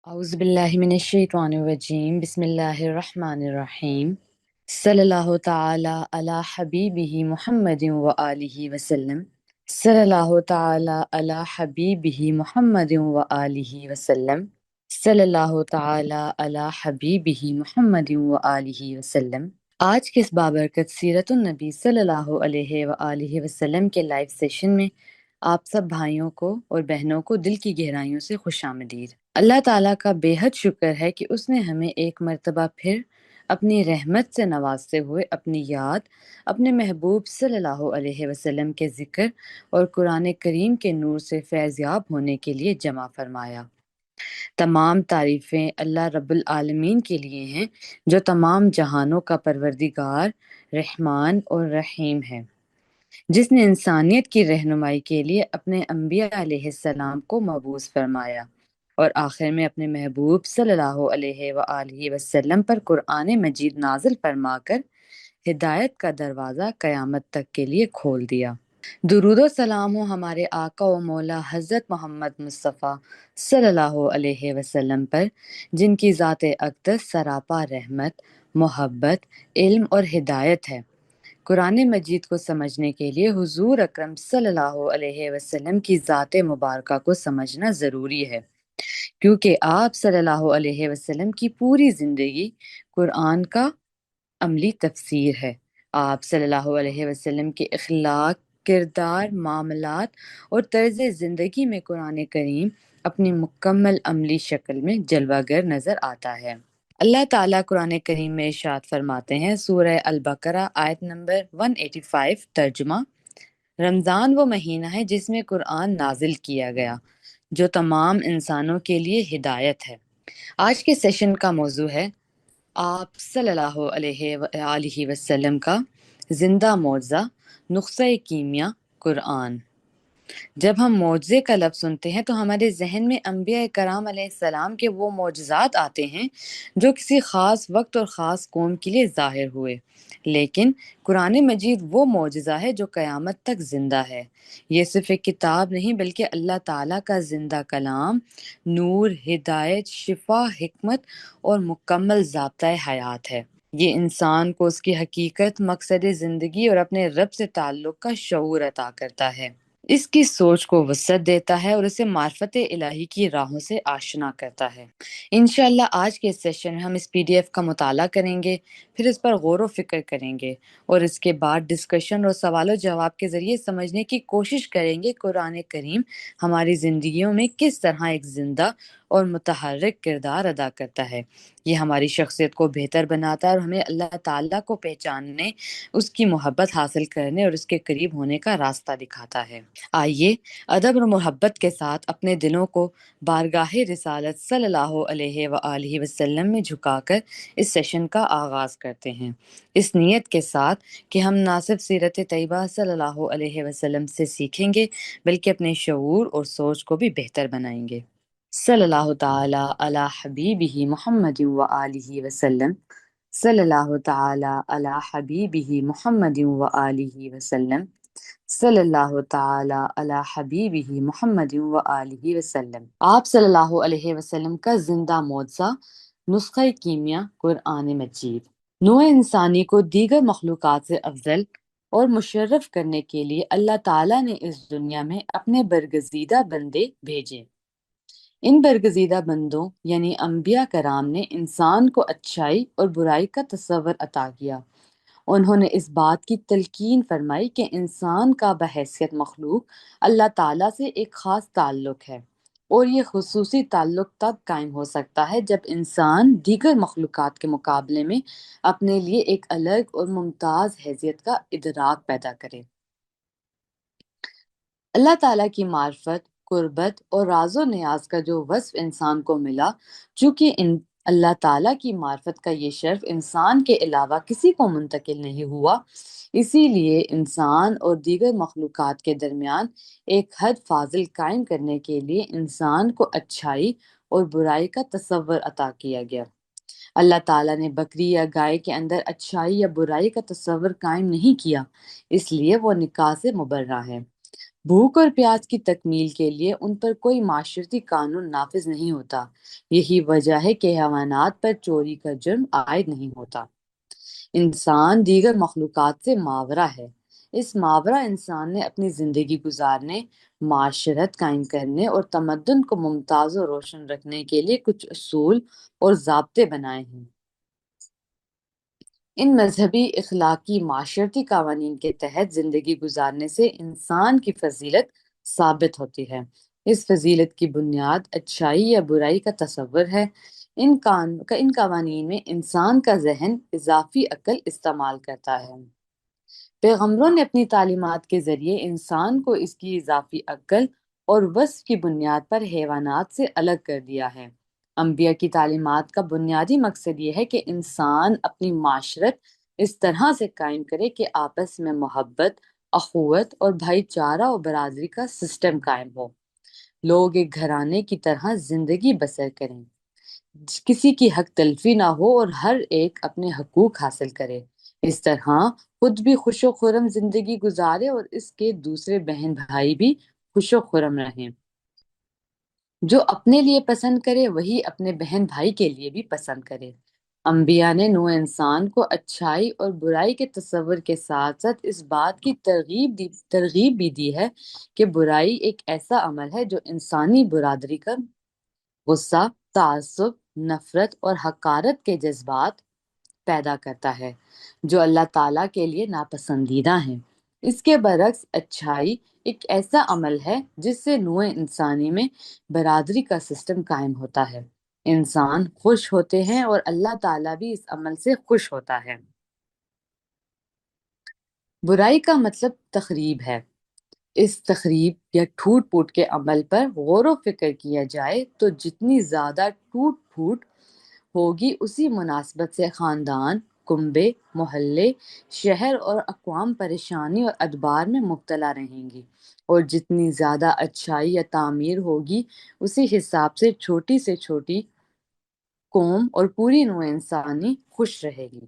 أعوذ بالله من الشيطان الرجيم بسم الله الرحمن الرحيم صلى الله تعالى على حبيبه محمد وآله وسلم صلى الله تعالى على حبيبه محمد وآله وسلم صلى الله تعالى على حبيبه محمد وآله وسلم آج کے اس بابرکت سیرت النبی صلی اللہ علیہ وآلہ وسلم کے لائیو سیشن میں آپ سب بھائیوں کو اور بہنوں کو دل کی گہرائیوں سے خوش آمدید۔ اللہ تعالیٰ کا بے حد شکر ہے کہ اس نے ہمیں ایک مرتبہ پھر اپنی رحمت سے نوازتے ہوئے اپنی یاد اپنے محبوب صلی اللہ علیہ وسلم کے ذکر اور قرآن کریم کے نور سے فیضیاب ہونے کے لیے جمع فرمایا۔ تمام تعریفیں اللہ رب العالمین کے لیے ہیں جو تمام جہانوں کا پروردگار، رحمان اور رحیم ہے، جس نے انسانیت کی رہنمائی کے لیے اپنے انبیاء علیہ السلام کو مبعوث فرمایا اور آخر میں اپنے محبوب صلی اللہ علیہ وآلہ وسلم پر قرآن مجید نازل فرما کر ہدایت کا دروازہ قیامت تک کے لیے کھول دیا۔ درود و سلام ہو ہمارے آقا و مولا حضرت محمد مصطفیٰ صلی اللہ علیہ وسلم پر، جن کی ذات اقدس سراپا رحمت، محبت، علم اور ہدایت ہے۔ قرآن مجید کو سمجھنے کے لیے حضور اکرم صلی اللہ علیہ وسلم کی ذات مبارکہ کو سمجھنا ضروری ہے، کیونکہ آپ صلی اللہ علیہ وسلم کی پوری زندگی قرآن کا عملی تفسیر ہے۔ آپ صلی اللہ علیہ وسلم کے اخلاق، کردار، معاملات اور طرز زندگی میں قرآن کریم اپنی مکمل عملی شکل میں جلوہ گر نظر آتا ہے۔ اللہ تعالیٰ قرآن کریم میں ارشاد فرماتے ہیں، سورہ البقرہ آیت نمبر 185، ترجمہ: رمضان وہ مہینہ ہے جس میں قرآن نازل کیا گیا، جو تمام انسانوں کے لیے ہدایت ہے۔ آج کے سیشن کا موضوع ہے آپ صلی اللہ علیہ وآلہ وسلم کا زندہ معجزہ، نسخہ کیمیا قرآن۔ جب ہم معجزے کا لفظ سنتے ہیں تو ہمارے ذہن میں انبیاء کرام علیہ السلام کے وہ معجزات آتے ہیں جو کسی خاص وقت اور خاص قوم کے لیے ظاہر ہوئے، لیکن قرآن مجید وہ معجزہ ہے جو قیامت تک زندہ ہے۔ یہ صرف ایک کتاب نہیں بلکہ اللہ تعالیٰ کا زندہ کلام، نور، ہدایت، شفا، حکمت اور مکمل ضابطۂ حیات ہے۔ یہ انسان کو اس کی حقیقت، مقصد زندگی اور اپنے رب سے تعلق کا شعور عطا کرتا ہے، اس کی سوچ کو وسعت دیتا ہے اور اسے معرفت الہی کی راہوں سے آشنا کرتا ہے۔ انشاءاللہ آج کے اس سیشن میں ہم اس پی ڈی ایف کا مطالعہ کریں گے، پھر اس پر غور و فکر کریں گے اور اس کے بعد ڈسکشن اور سوال و جواب کے ذریعے سمجھنے کی کوشش کریں گے قرآن کریم ہماری زندگیوں میں کس طرح ایک زندہ اور متحرک کردار ادا کرتا ہے۔ یہ ہماری شخصیت کو بہتر بناتا ہے اور ہمیں اللہ تعالیٰ کو پہچاننے، اس کی محبت حاصل کرنے اور اس کے قریب ہونے کا راستہ دکھاتا ہے۔ آئیے ادب اور محبت کے ساتھ اپنے دلوں کو بارگاہ رسالت صلی اللہ علیہ وآلہ وسلم میں جھکا کر اس سیشن کا آغاز کرتے ہیں، اس نیت کے ساتھ کہ ہم نہ صرف سیرت طیبہ صلی اللہ علیہ وسلم سے سیکھیں گے بلکہ اپنے شعور اور سوچ کو بھی بہتر بنائیں گے۔ صلی اللہ تعالی علی حبیبہ محمد وآلہ وسلم، صلی اللہ تعالی علی حبیبہ محمد وآلہ وسلم، صلی اللہ تعالی علی حبیبہ محمد وآلہ وسلم۔ آپ صلی اللہ علیہ وسلم کا زندہ معجزہ، نسخہ کیمیا قرآن مجید۔ نوع انسانی کو دیگر مخلوقات سے افضل اور مشرف کرنے کے لیے اللہ تعالیٰ نے اس دنیا میں اپنے برگزیدہ بندے بھیجے۔ ان برگزیدہ بندوں یعنی انبیاء کرام نے انسان کو اچھائی اور برائی کا تصور عطا کیا۔ انہوں نے اس بات کی تلقین فرمائی کہ انسان کا بحیثیت مخلوق اللہ تعالیٰ سے ایک خاص تعلق ہے، اور یہ خصوصی تعلق تب قائم ہو سکتا ہے جب انسان دیگر مخلوقات کے مقابلے میں اپنے لیے ایک الگ اور ممتاز حیثیت کا ادراک پیدا کرے۔ اللہ تعالیٰ کی معرفت، قربت اور راز و نیاز کا جو وصف انسان کو ملا، چونکہ اللہ تعالیٰ کی معرفت کا یہ شرف انسان کے علاوہ کسی کو منتقل نہیں ہوا، اسی لیے انسان اور دیگر مخلوقات کے درمیان ایک حد فاصل قائم کرنے کے لیے انسان کو اچھائی اور برائی کا تصور عطا کیا گیا۔ اللہ تعالیٰ نے بکری یا گائے کے اندر اچھائی یا برائی کا تصور قائم نہیں کیا، اس لیے وہ نکاح سے مبرہ ہے۔ بھوک اور پیاس کی تکمیل کے لیے ان پر کوئی معاشرتی قانون نافذ نہیں ہوتا۔ یہی وجہ ہے کہ حیوانات پر چوری کا جرم عائد نہیں ہوتا۔ انسان دیگر مخلوقات سے ماورا ہے۔ اس ماورا انسان نے اپنی زندگی گزارنے، معاشرت قائم کرنے اور تمدن کو ممتاز و روشن رکھنے کے لیے کچھ اصول اور ضابطے بنائے ہیں۔ ان مذہبی، اخلاقی، معاشرتی قوانین کے تحت زندگی گزارنے سے انسان کی فضیلت ثابت ہوتی ہے۔ اس فضیلت کی بنیاد اچھائی یا برائی کا تصور ہے۔ ان قوانین میں انسان کا ذہن اضافی عقل استعمال کرتا ہے۔ پیغمبروں نے اپنی تعلیمات کے ذریعے انسان کو اس کی اضافی عقل اور وصف کی بنیاد پر حیوانات سے الگ کر دیا ہے۔ انبیاء کی تعلیمات کا بنیادی مقصد یہ ہے کہ انسان اپنی معاشرت اس طرح سے قائم کرے کہ آپس میں محبت، اخوت اور بھائی چارہ و برادری کا سسٹم قائم ہو۔ لوگ ایک گھرانے کی طرح زندگی بسر کریں، کسی کی حق تلفی نہ ہو اور ہر ایک اپنے حقوق حاصل کرے۔ اس طرح خود بھی خوش و خرم زندگی گزارے اور اس کے دوسرے بہن بھائی بھی خوش و خرم رہیں۔ جو اپنے لیے پسند کرے وہی اپنے بہن بھائی کے لیے بھی پسند کرے۔ انبیاء نے نوع انسان کو اچھائی اور برائی کے تصور کے ساتھ ساتھ اس بات کی ترغیب بھی دی ہے کہ برائی ایک ایسا عمل ہے جو انسانی برادری کا غصہ، تعصب، نفرت اور حقارت کے جذبات پیدا کرتا ہے، جو اللہ تعالیٰ کے لیے ناپسندیدہ ہیں۔ اس کے برعکس اچھائی ایک ایسا عمل ہے جس سے نوع انسانی میں برادری کا سسٹم قائم ہوتا ہے، انسان خوش ہوتے ہیں اور اللہ تعالیٰ بھی اس عمل سے خوش ہوتا ہے۔ برائی کا مطلب تخریب ہے۔ اس تخریب یا ٹوٹ پھوٹ کے عمل پر غور و فکر کیا جائے تو جتنی زیادہ ٹوٹ پھوٹ ہوگی اسی مناسبت سے خاندان، کنبے، محلے، شہر اور اقوام پریشانی اور ادبار میں مبتلا رہیں گی، اور جتنی زیادہ اچھائی یا تعمیر ہوگی اسی حساب سے چھوٹی سے چھوٹی قوم اور پوری نوع انسانی خوش رہے گی۔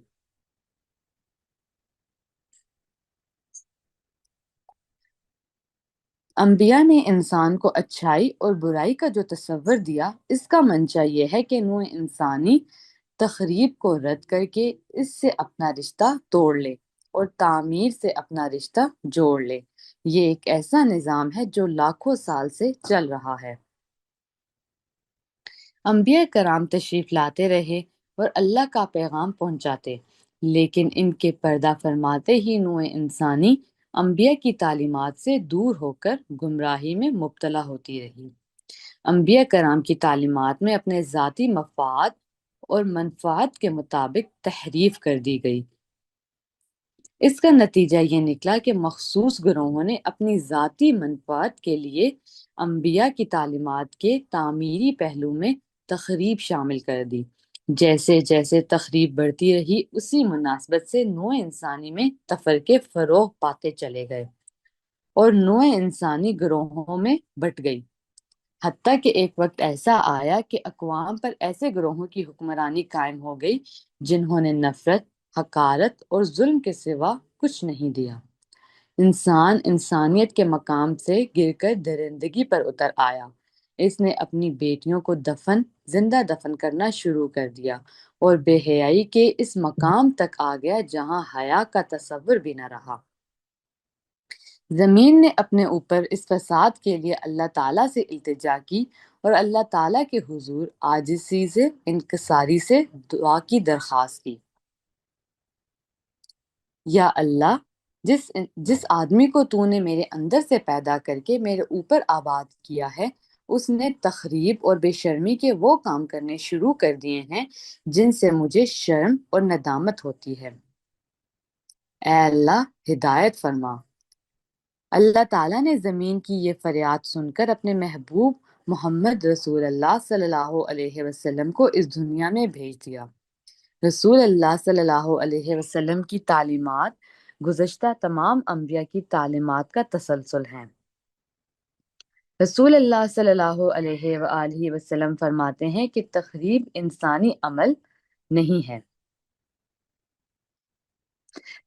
انبیاء نے انسان کو اچھائی اور برائی کا جو تصور دیا، اس کا منشا یہ ہے کہ نوع انسانی تخریب کو رد کر کے اس سے اپنا رشتہ توڑ لے اور تعمیر سے اپنا رشتہ جوڑ لے۔ یہ ایک ایسا نظام ہے جو لاکھوں سال سے چل رہا ہے۔ انبیاء کرام تشریف لاتے رہے اور اللہ کا پیغام پہنچاتے، لیکن ان کے پردہ فرماتے ہی نوع انسانی انبیاء کی تعلیمات سے دور ہو کر گمراہی میں مبتلا ہوتی رہی۔ انبیاء کرام کی تعلیمات میں اپنے ذاتی مفاد اور منفعت کے مطابق تحریف کر دی گئی۔ اس کا نتیجہ یہ نکلا کہ مخصوص گروہوں نے اپنی ذاتی منفعت کے لیے انبیاء کی تعلیمات کے تعمیری پہلو میں تخریب شامل کر دی۔ جیسے جیسے تخریب بڑھتی رہی اسی مناسبت سے نوع انسانی میں تفرقے فروغ پاتے چلے گئے اور نوع انسانی گروہوں میں بٹ گئی، حتیٰ کہ ایک وقت ایسا آیا کہ اقوام پر ایسے گروہوں کی حکمرانی قائم ہو گئی جنہوں نے نفرت، حقارت اور ظلم کے سوا کچھ نہیں دیا۔ انسان انسانیت کے مقام سے گر کر درندگی پر اتر آیا۔ اس نے اپنی بیٹیوں کو زندہ دفن کرنا شروع کر دیا اور بے حیائی کے اس مقام تک آ گیا جہاں حیا کا تصور بھی نہ رہا۔ زمین نے اپنے اوپر اس فساد کے لیے اللہ تعالیٰ سے التجا کی اور اللہ تعالیٰ کے حضور عاجزی سے، انکساری سے دعا کی درخواست کی۔ یا اللہ، جس آدمی کو تو نے میرے اندر سے پیدا کر کے میرے اوپر آباد کیا ہے، اس نے تخریب اور بے شرمی کے وہ کام کرنے شروع کر دیے ہیں جن سے مجھے شرم اور ندامت ہوتی ہے۔ اے اللہ، ہدایت فرما۔ اللہ تعالیٰ نے زمین کی یہ فریاد سن کر اپنے محبوب محمد رسول اللہ صلی اللہ علیہ وسلم کو اس دنیا میں بھیج دیا۔ رسول اللہ صلی اللہ علیہ وسلم کی تعلیمات گزشتہ تمام انبیاء کی تعلیمات کا تسلسل ہیں۔ رسول اللہ صلی اللہ علیہ وآلہ وسلم فرماتے ہیں کہ تخریب انسانی عمل نہیں ہے۔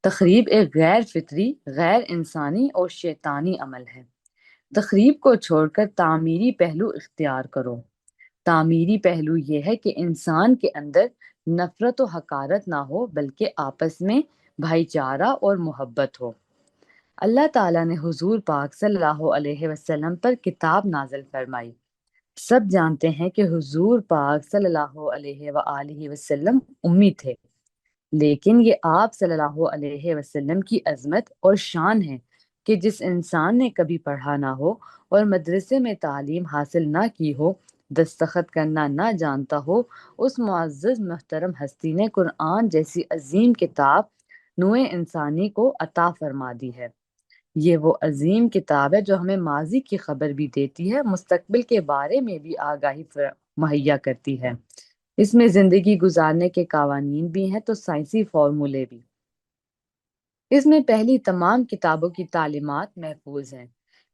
تخریب ایک غیر فطری، غیر انسانی اور شیطانی عمل ہے۔ تخریب کو چھوڑ کر تعمیری پہلو اختیار کرو۔ تعمیری پہلو یہ ہے کہ انسان کے اندر نفرت و حقارت نہ ہو، بلکہ آپس میں بھائی چارہ اور محبت ہو۔ اللہ تعالیٰ نے حضور پاک صلی اللہ علیہ وسلم پر کتاب نازل فرمائی۔ سب جانتے ہیں کہ حضور پاک صلی اللہ علیہ وآلہ وسلم امی تھے، لیکن یہ آپ صلی اللہ علیہ وسلم کی عظمت اور شان ہے کہ جس انسان نے کبھی پڑھا نہ ہو اور مدرسے میں تعلیم حاصل نہ کی ہو، دستخط کرنا نہ جانتا ہو، اس معزز محترم ہستی نے قرآن جیسی عظیم کتاب نوع انسانی کو عطا فرما دی ہے۔ یہ وہ عظیم کتاب ہے جو ہمیں ماضی کی خبر بھی دیتی ہے، مستقبل کے بارے میں بھی آگاہی مہیا کرتی ہے۔ اس میں زندگی گزارنے کے قوانین بھی ہیں تو سائنسی فارمولے بھی۔ اس میں پہلی تمام کتابوں کی تعلیمات محفوظ ہیں۔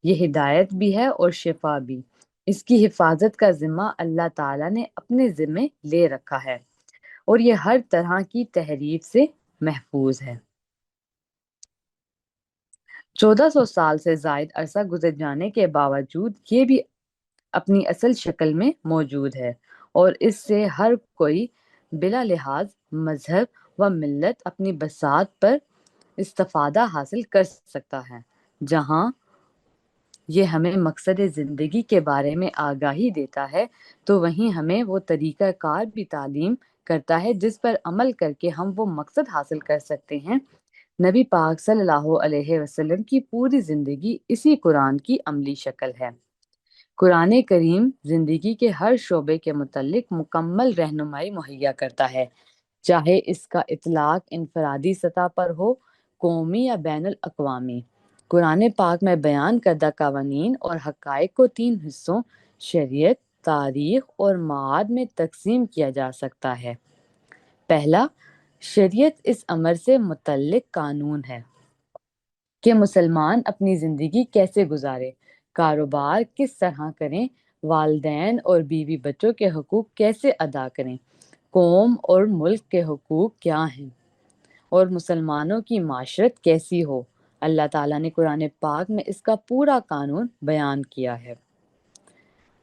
یہ ہدایت بھی ہے اور شفا بھی۔ اس کی حفاظت کا ذمہ اللہ تعالیٰ نے اپنے ذمے لے رکھا ہے اور یہ ہر طرح کی تحریف سے محفوظ ہے۔ 1400 سال سے زائد عرصہ گزر جانے کے باوجود یہ بھی اپنی اصل شکل میں موجود ہے، اور اس سے ہر کوئی بلا لحاظ مذہب و ملت اپنی بساط پر استفادہ حاصل کر سکتا ہے۔ جہاں یہ ہمیں مقصد زندگی کے بارے میں آگاہی دیتا ہے، تو وہیں ہمیں وہ طریقہ کار بھی تعلیم کرتا ہے جس پر عمل کر کے ہم وہ مقصد حاصل کر سکتے ہیں۔ نبی پاک صلی اللہ علیہ وسلم کی پوری زندگی اسی قرآن کی عملی شکل ہے۔ قرآن کریم زندگی کے ہر شعبے کے متعلق مکمل رہنمائی مہیا کرتا ہے، چاہے اس کا اطلاق انفرادی سطح پر ہو، قومی یا بین الاقوامی۔ قرآن پاک میں بیان کردہ قوانین اور حقائق کو 3 حصوں شریعت، تاریخ اور معاد میں تقسیم کیا جا سکتا ہے۔ پہلا، شریعت اس امر سے متعلق قانون ہے کہ مسلمان اپنی زندگی کیسے گزارے، کاروبار کس طرح کریں، والدین اور بیوی بچوں کے حقوق کیسے ادا کریں، قوم اور ملک کے حقوق کیا ہیں، اور مسلمانوں کی معاشرت کیسی ہو۔ اللہ تعالیٰ نے قرآن پاک میں اس کا پورا قانون بیان کیا ہے۔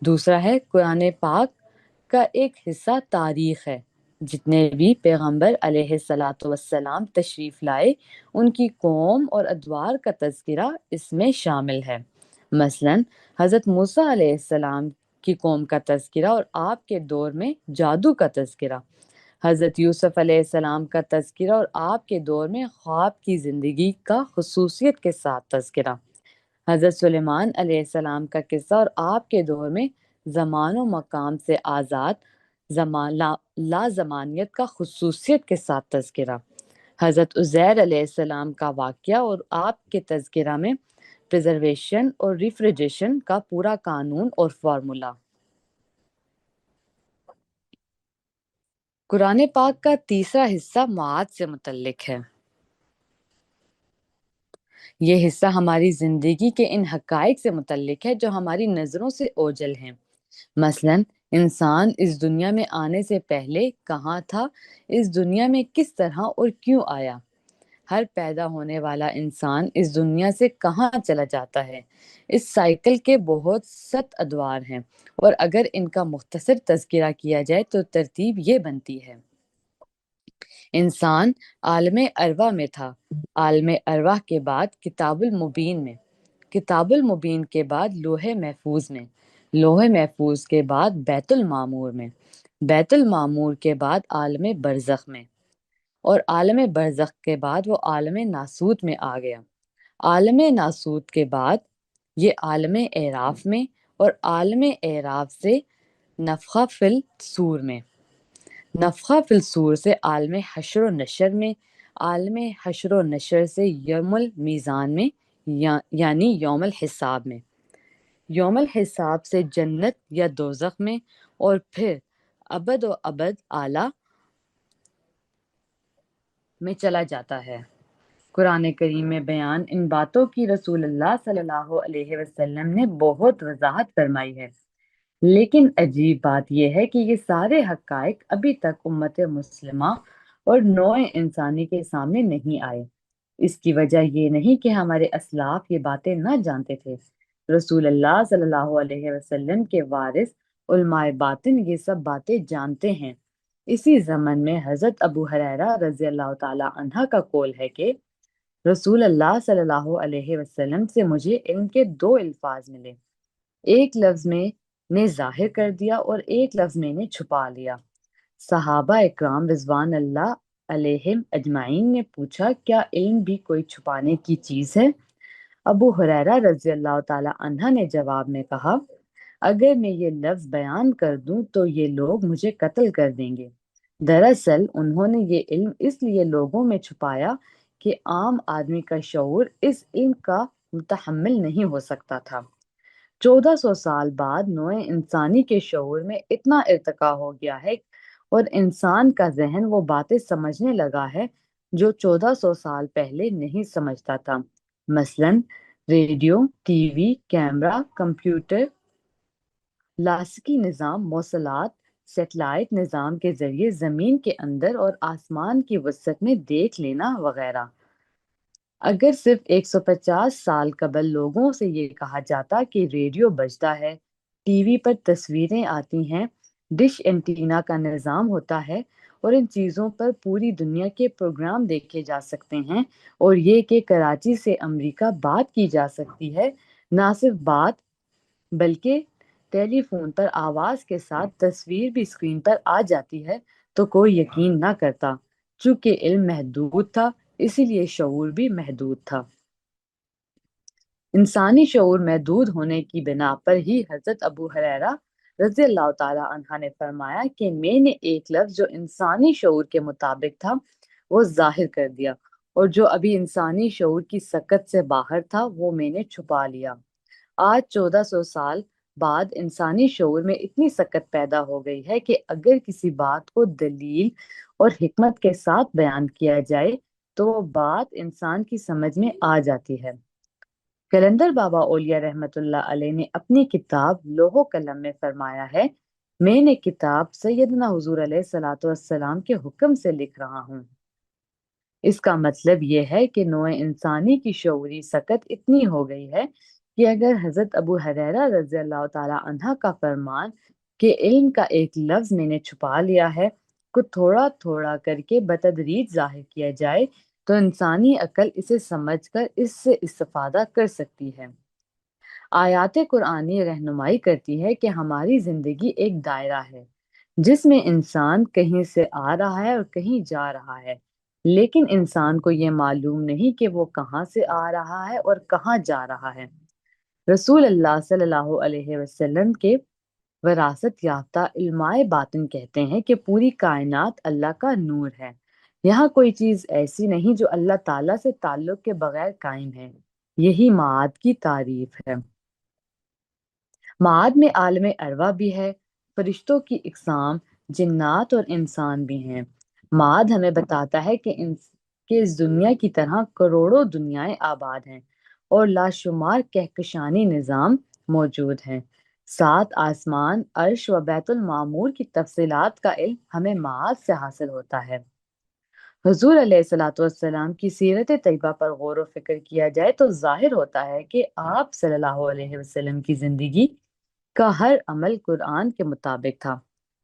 دوسرا ہے، قرآن پاک کا ایک حصہ تاریخ ہے۔ جتنے بھی پیغمبر علیہ الصلاۃ والسلام تشریف لائے، ان کی قوم اور ادوار کا تذکرہ اس میں شامل ہے۔ مثلاً حضرت موسیٰ علیہ السلام کی قوم کا تذکرہ اور آپ کے دور میں جادو کا تذکرہ، حضرت یوسف علیہ السلام کا تذکرہ اور آپ کے دور میں خواب کی زندگی کا خصوصیت کے ساتھ تذکرہ، حضرت سلیمان علیہ السلام کا قصہ اور آپ کے دور میں زمان و مقام سے آزاد لازمانیت کا خصوصیت کے ساتھ تذکرہ، حضرت عزیر علیہ السلام کا واقعہ اور آپ کے تذکرہ میں پریزرویشن اور ریفریجریشن کا پورا قانون اور فارمولا۔ قرآن پاک کا تیسرا حصہ معاد سے متعلق ہے۔ یہ حصہ ہماری زندگی کے ان حقائق سے متعلق ہے جو ہماری نظروں سے اوجھل ہیں۔ مثلاً انسان اس دنیا میں آنے سے پہلے کہاں تھا، اس دنیا میں کس طرح اور کیوں آیا، ہر پیدا ہونے والا انسان اس دنیا سے کہاں چلا جاتا ہے۔ اس سائیکل کے بہت ست ادوار ہیں، اور اگر ان کا مختصر تذکرہ کیا جائے تو ترتیب یہ بنتی ہے۔ انسان عالم ارواح میں تھا، عالم ارواح کے بعد کتاب المبین میں، کتاب المبین کے بعد لوح محفوظ میں، لوح محفوظ کے بعد بیت المعمور میں، بیت المعمور کے بعد عالم برزخ میں، اور عالم برزخ کے بعد وہ عالم ناسوت میں آ گیا۔ عالم ناسوت کے بعد یہ عالم اعراف میں، اور عالم اعراف سے نفخہ فی الصور میں، نفخہ فی الصور سے عالم حشر و نشر میں، عالم حشر و نشر سے یوم المیزان میں یعنی یوم الحساب میں، یوم الحساب سے جنت یا دوزخ میں، اور پھر ابد و ابد اعلیٰ میں چلا جاتا ہے۔ قرآن کریم میں بیان ان باتوں کی رسول اللہ صلی اللہ علیہ وسلم نے بہت وضاحت فرمائی ہے، لیکن عجیب بات یہ ہے کہ یہ سارے حقائق ابھی تک امت مسلمہ اور نوع انسانی کے سامنے نہیں آئے۔ اس کی وجہ یہ نہیں کہ ہمارے اسلاف یہ باتیں نہ جانتے تھے، رسول اللہ صلی اللہ علیہ وسلم کے وارث علماء باطن یہ سب باتیں جانتے ہیں۔ اسی زمن میں حضرت ابو ہریرہ رضی اللہ تعالی عنہ کا قول ہے کہ رسول اللہ صلی اللہ علیہ وسلم سے مجھے علم کے دو الفاظ ملے، ایک لفظ میں نے ظاہر کر دیا اور ایک لفظ میں نے چھپا لیا۔ صحابہ اکرام رضوان اللہ علیہم اجمعین نے پوچھا کیا علم بھی کوئی چھپانے کی چیز ہے؟ ابو ہریرہ رضی اللہ تعالی عنہ نے جواب میں کہا اگر میں یہ لفظ بیان کر دوں تو یہ لوگ مجھے قتل کر دیں گے۔ دراصل انہوں نے یہ علم اس لیے لوگوں میں چھپایا کہ عام آدمی کا شعور اس علم کا متحمل نہیں ہو سکتا تھا۔ 1400 سال بعد نوع انسانی کے شعور میں اتنا ارتقا ہو گیا ہے اور انسان کا ذہن وہ باتیں سمجھنے لگا ہے جو 1400 سال پہلے نہیں سمجھتا تھا۔ مثلاً radio, TV, camera, computer, لاسکی نظام، مواصلات، سیٹلائٹ نظام کے ذریعے زمین کے اندر اور آسمان کی وسعت میں دیکھ لینا وغیرہ۔ اگر صرف 150 سال قبل لوگوں سے یہ کہا جاتا کہ ریڈیو بجتا ہے، ٹی وی پر تصویریں آتی ہیں، ڈش اینٹینا کا نظام ہوتا ہے اور ان چیزوں پر پوری دنیا کے پروگرام دیکھے جا سکتے ہیں، اور یہ کہ کراچی سے امریکہ بات کی جا سکتی ہے، نہ صرف بات بلکہ ٹیلی فون پر آواز کے ساتھ تصویر بھی اسکرین پر آ جاتی ہے، تو کوئی یقین نہ کرتا۔ چونکہ علم محدود تھا اسی لیے شعور بھی محدود تھا۔ انسانی شعور محدود ہونے کی بنا پر ہی حضرت ابو ہریرہ رضی اللہ تعالی عنہ نے فرمایا کہ میں نے ایک لفظ جو انسانی شعور کے مطابق تھا وہ ظاہر کر دیا، اور جو ابھی انسانی شعور کی سکت سے باہر تھا وہ میں نے چھپا لیا۔ آج 1400 سال بعد انسانی شعور میں اتنی سکت پیدا ہو گئی ہے کہ اگر کسی بات کو دلیل اور حکمت کے ساتھ بیان کیا جائے تو وہ بات انسان کی سمجھ میں آ جاتی ہے۔ کلندر بابا اولیاء رحمت اللہ علیہ نے اپنی کتاب لوح و قلم میں فرمایا ہے میں نے کتاب سیدنا حضور علیہ الصلوۃ والسلام کے حکم سے لکھ رہا ہوں۔ اس کا مطلب یہ ہے کہ نوع انسانی کی شعوری سکت اتنی ہو گئی ہے کہ اگر حضرت ابو ہریرہ رضی اللہ تعالی عنہ کا فرمان کہ علم کا ایک لفظ میں نے چھپا لیا ہے کو تھوڑا تھوڑا کر کے بتدریج ظاہر کیا جائے تو انسانی عقل اسے سمجھ کر اس سے استفادہ کر سکتی ہے۔ آیات قرآنی رہنمائی کرتی ہے کہ ہماری زندگی ایک دائرہ ہے جس میں انسان کہیں سے آ رہا ہے اور کہیں جا رہا ہے، لیکن انسان کو یہ معلوم نہیں کہ وہ کہاں سے آ رہا ہے اور کہاں جا رہا ہے۔ رسول اللہ صلی اللہ علیہ وسلم کے وراثت یافتہ علماء باطن کہتے ہیں کہ پوری کائنات اللہ کا نور ہے، یہاں کوئی چیز ایسی نہیں جو اللہ تعالیٰ سے تعلق کے بغیر قائم ہے۔ یہی معاد کی تعریف ہے۔ معاد میں عالم ارواح بھی ہے، فرشتوں کی اقسام، جنات اور انسان بھی ہیں۔ معاد ہمیں بتاتا ہے کہ اس دنیا کی طرح کروڑوں دنیایں آباد ہیں اور لاشمار کہکشانی نظام موجود ہیں۔ 7 آسمان، عرش و بیت المعمور کی تفصیلات کا علم ہمیں معاد سے حاصل ہوتا ہے۔ حضور علیہ الصلوۃ والسلام کی سیرت طیبہ پر غور و فکر کیا جائے تو ظاہر ہوتا ہے کہ آپ صلی اللہ علیہ وسلم کی زندگی کا ہر عمل قرآن کے مطابق تھا۔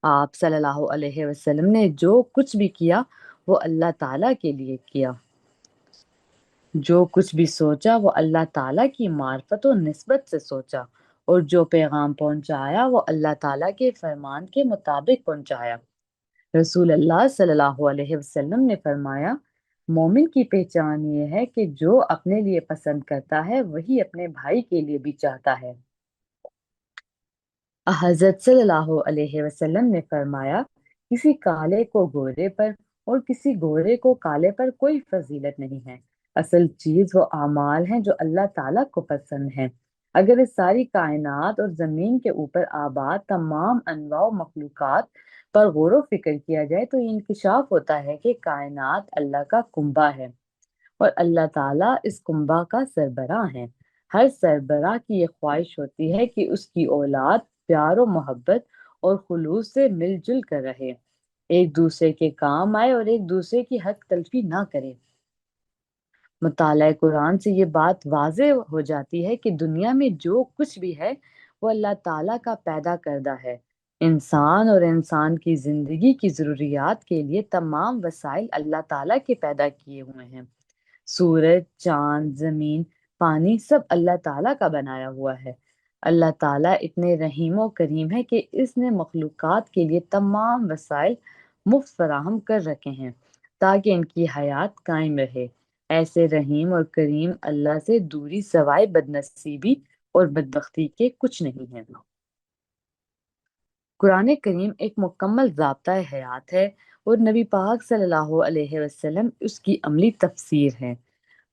آپ صلی اللہ علیہ وسلم نے جو کچھ بھی کیا وہ اللہ تعالیٰ کے لیے کیا، جو کچھ بھی سوچا وہ اللہ تعالیٰ کی معرفت و نسبت سے سوچا، اور جو پیغام پہنچایا وہ اللہ تعالیٰ کے فرمان کے مطابق پہنچایا۔ رسول اللہ صلی اللہ علیہ وسلم نے فرمایا مومن کی پہچان یہ ہے کہ جو اپنے لیے پسند کرتا ہے وہی اپنے بھائی کے لیے بھی چاہتا ہے۔ حضرت صلی اللہ علیہ وسلم نے فرمایا کسی کالے کو گورے پر اور کسی گورے کو کالے پر کوئی فضیلت نہیں ہے، اصل چیز وہ اعمال ہیں جو اللہ تعالیٰ کو پسند ہیں۔ اگر اس ساری کائنات اور زمین کے اوپر آباد تمام انواع و مخلوقات پر غور و فکر کیا جائے تو یہ انکشاف ہوتا ہے کہ کائنات اللہ کا کنبہ ہے اور اللہ تعالیٰ اس کنبہ کا سربراہ ہے۔ ہر سربراہ کی یہ خواہش ہوتی ہے کہ اس کی اولاد پیار و محبت اور خلوص سے مل جل کر رہے، ایک دوسرے کے کام آئے اور ایک دوسرے کی حق تلفی نہ کرے۔ مطالعہ قرآن سے یہ بات واضح ہو جاتی ہے کہ دنیا میں جو کچھ بھی ہے وہ اللہ تعالیٰ کا پیدا کردہ ہے۔ انسان اور انسان کی زندگی کی ضروریات کے لیے تمام وسائل اللہ تعالیٰ کے پیدا کیے ہوئے ہیں۔ سورج، چاند، زمین، پانی سب اللہ تعالیٰ کا بنایا ہوا ہے۔ اللہ تعالیٰ اتنے رحیم و کریم ہے کہ اس نے مخلوقات کے لیے تمام وسائل مفت فراہم کر رکھے ہیں تاکہ ان کی حیات قائم رہے۔ ایسے رحیم اور کریم اللہ سے دوری سوائے بدنصیبی اور بدبختی کے کچھ نہیں ہے۔ قرآن کریم ایک مکمل ضابطہ حیات ہے اور نبی پاک صلی اللہ علیہ وسلم اس کی عملی تفسیر ہے۔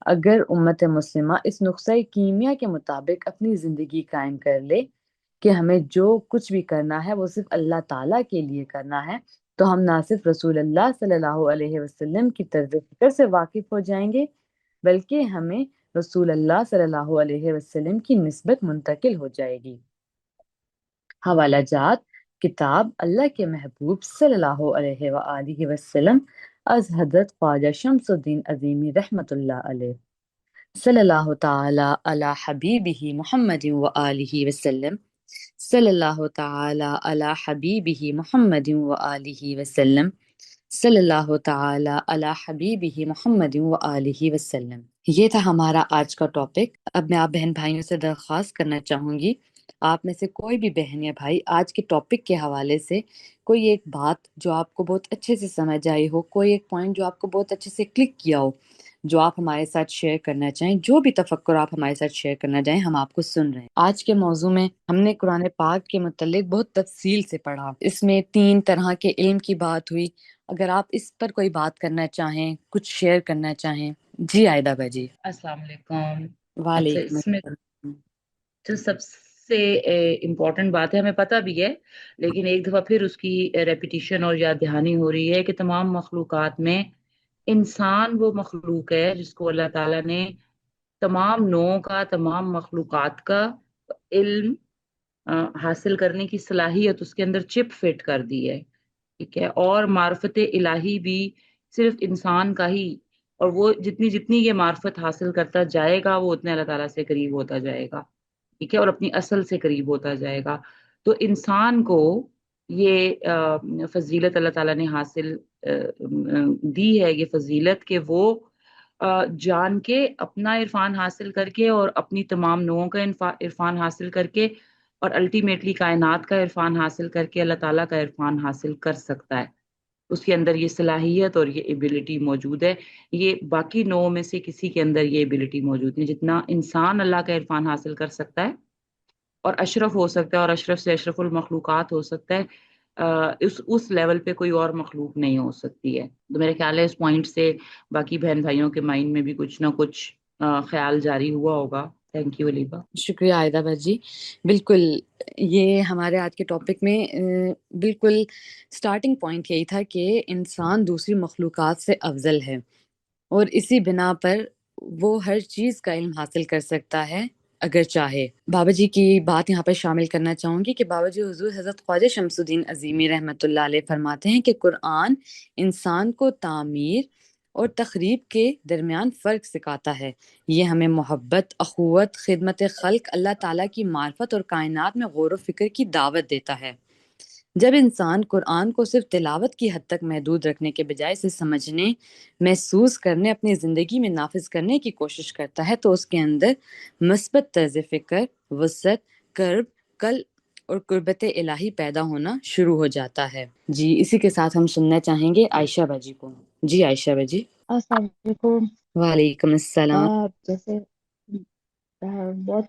اگر امت مسلمہ اس نقطۂ کیمیا کے مطابق اپنی زندگی قائم کر لے کہ ہمیں جو کچھ بھی کرنا ہے وہ صرف اللہ تعالیٰ کے لیے کرنا ہے، تو ہم نہ صرف رسول اللہ صلی اللہ علیہ وسلم کی طرز فکر سے واقف ہو جائیں گے بلکہ ہمیں رسول اللہ صلی اللہ علیہ وسلم کی نسبت منتقل ہو جائے گی۔ حوالہ جات: کتاب اللہ کے محبوب صلی اللہ علیہ وآلہ وسلم از حضرت خواجہ شمس الدین عظیمی رحمۃ اللہ علیہ، صلی اللہ تعالی علی حبیبہ محمد وآلہ وسلم، صلی اللہ تعالی علی حبیبہ محمد وآلہ وسلم، صلی اللہ تعالی علی حبیبہ محمد وآلہ وسلم۔ یہ تھا ہمارا آج کا ٹاپک۔ اب میں آپ بہن بھائیوں سے درخواست کرنا چاہوں گی، آپ میں سے کوئی بھی بہن یا بھائی آج کے ٹاپک کے حوالے سے کوئی ایک بات جو آپ کو بہت اچھے سے سمجھ آئی ہو، کوئی ایک پوائنٹ جو آپ کو بہت اچھے سے کلک کیا ہو، جو آپ ہمارے ساتھ شیئر کرنا چاہیں، جو بھی تفکر آپ ہمارے ساتھ شیئر کرنا چاہیں، ہم آپ کو سن رہے ہیں۔ آج کے موضوع میں ہم نے قرآن پاک کے متعلق بہت تفصیل سے پڑھا۔ اس میں 3 طرح کے علم کی بات ہوئی۔ اگر آپ اس پر کوئی بات کرنا چاہیں، کچھ شیئر کرنا چاہیں، جی عائدہ باجی۔ السلام علیکم۔ اچھا، وعلیکم اس میں السلام۔ جو سب سے امپورٹنٹ بات ہے، ہمیں پتہ بھی ہے، لیکن ایک دفعہ پھر اس کی ریپیٹیشن اور یاد دہانی ہو رہی ہے کہ تمام مخلوقات میں انسان وہ مخلوق ہے جس کو اللہ تعالیٰ نے تمام نوعوں کا، تمام مخلوقات کا علم حاصل کرنے کی صلاحیت اس کے اندر چپ فٹ کر دی ہے، ٹھیک ہے، اور معرفت الہی بھی صرف انسان کا ہی، اور وہ جتنی جتنی یہ معرفت حاصل کرتا جائے گا وہ اتنے اللہ تعالیٰ سے قریب ہوتا جائے گا، ٹھیک ہے، اور اپنی اصل سے قریب ہوتا جائے گا۔ تو انسان کو یہ فضیلت اللہ تعالیٰ نے حاصل دی ہے، یہ فضیلت کہ وہ جان کے اپنا عرفان حاصل کر کے اور اپنی تمام نوعوں کا عرفان حاصل کر کے اور الٹیمیٹلی کائنات کا عرفان حاصل کر کے اللہ تعالیٰ کا عرفان حاصل کر سکتا ہے۔ اس کے اندر یہ صلاحیت اور یہ ایبلٹی موجود ہے۔ یہ باقی نوعوں میں سے کسی کے اندر یہ ایبلٹی موجود نہیں۔ جتنا انسان اللہ کا عرفان حاصل کر سکتا ہے اور اشرف ہو سکتا ہے اور اشرف سے اشرف المخلوقات ہو سکتا ہے، اس لیول پہ کوئی اور مخلوق نہیں ہو سکتی ہے۔ تو میرے خیال ہے اس پوائنٹ سے باقی بہن بھائیوں کے مائنڈ میں بھی کچھ نہ کچھ خیال جاری ہوا ہوگا۔ تھینک یو علیبا۔ شکریہ عائدہ باجی۔ بالکل، یہ ہمارے آج کے ٹاپک میں بالکل سٹارٹنگ پوائنٹ یہی تھا کہ انسان دوسری مخلوقات سے افضل ہے اور اسی بنا پر وہ ہر چیز کا علم حاصل کر سکتا ہے اگر چاہے۔ بابا جی کی بات یہاں پر شامل کرنا چاہوں گی کہ بابا جی حضور حضرت خواجہ شمس الدین عظیمی رحمۃ اللہ علیہ فرماتے ہیں کہ قرآن انسان کو تعمیر اور تخریب کے درمیان فرق سکھاتا ہے۔ یہ ہمیں محبت، اخوت، خدمت خلق، اللہ تعالیٰ کی معرفت اور کائنات میں غور و فکر کی دعوت دیتا ہے۔ جب انسان قرآن کو صرف تلاوت کی حد تک محدود رکھنے کے بجائے اسے سمجھنے، محسوس کرنے، اپنی زندگی میں نافذ کرنے کی کوشش کرتا ہے تو اس کے اندر مثبت طرز فکر، وسعت، قرب، قلب اور قربت الہی پیدا ہونا شروع ہو جاتا ہے۔ جی، اسی کے ساتھ ہم سننا چاہیں گے عائشہ باجی کو۔ جی عائشہ باجی۔ السلام علیکم۔ وعلیکم السلام۔ جیسے بہت